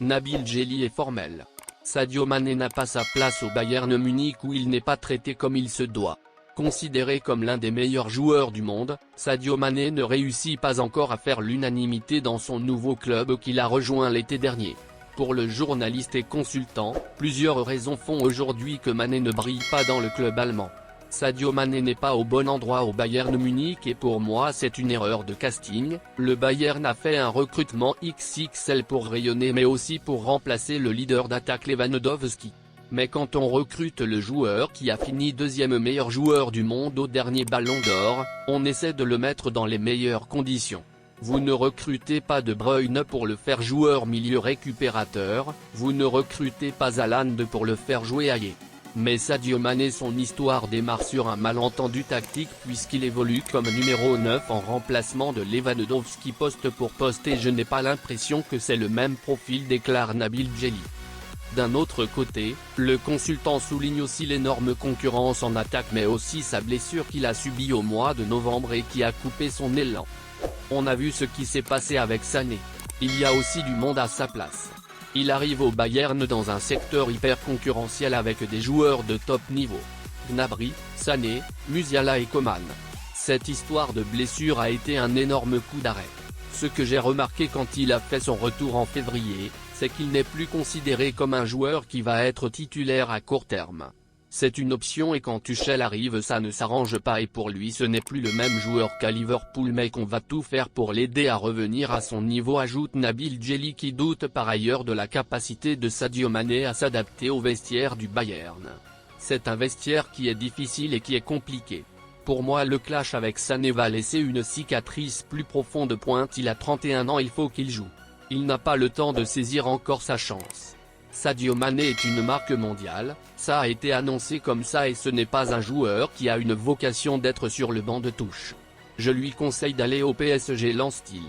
Nabil Djelli est formel. Sadio Mané n'a pas sa place au Bayern Munich où il n'est pas traité comme il se doit. Considéré comme l'un des meilleurs joueurs du monde, Sadio Mané ne réussit pas encore à faire l'unanimité dans son nouveau club qu'il a rejoint l'été dernier. Pour le journaliste et consultant, plusieurs raisons font aujourd'hui que Mané ne brille pas dans le club allemand. Sadio Mané n'est pas au bon endroit au Bayern Munich et pour moi c'est une erreur de casting. Le Bayern a fait un recrutement XXL pour rayonner mais aussi pour remplacer le leader d'attaque Lewandowski. Mais quand on recrute le joueur qui a fini deuxième meilleur joueur du monde au dernier Ballon d'Or, on essaie de le mettre dans les meilleures conditions. Vous ne recrutez pas De Bruyne pour le faire joueur milieu récupérateur, vous ne recrutez pas Haaland pour le faire jouer ailier. Mais Sadio Mané, son histoire démarre sur un malentendu tactique puisqu'il évolue comme numéro 9 en remplacement de Lewandowski poste pour poste et je n'ai pas l'impression que c'est le même profil, déclare Nabil Djelli. D'un autre côté, le consultant souligne aussi l'énorme concurrence en attaque mais aussi sa blessure qu'il a subie au mois de novembre et qui a coupé son élan. On a vu ce qui s'est passé avec Sané. Il y a aussi du monde à sa place. Il arrive au Bayern dans un secteur hyper concurrentiel avec des joueurs de top niveau. Gnabry, Sané, Musiala et Coman. Cette histoire de blessure a été un énorme coup d'arrêt. Ce que j'ai remarqué quand il a fait son retour en février, c'est qu'il n'est plus considéré comme un joueur qui va être titulaire à court terme. C'est une option et quand Tuchel arrive ça ne s'arrange pas et pour lui ce n'est plus le même joueur qu'à Liverpool mais qu'on va tout faire pour l'aider à revenir à son niveau, ajoute Nabil Djelli qui doute par ailleurs de la capacité de Sadio Mané à s'adapter au vestiaire du Bayern. C'est un vestiaire qui est difficile et qui est compliqué. Pour moi le clash avec Sané va laisser une cicatrice plus profonde. Il a 31 ans, il faut qu'il joue. Il n'a pas le temps de saisir encore sa chance. Sadio Mané est une marque mondiale, ça a été annoncé comme ça et ce n'est pas un joueur qui a une vocation d'être sur le banc de touche. Je lui conseille d'aller au PSG, lance-t-il.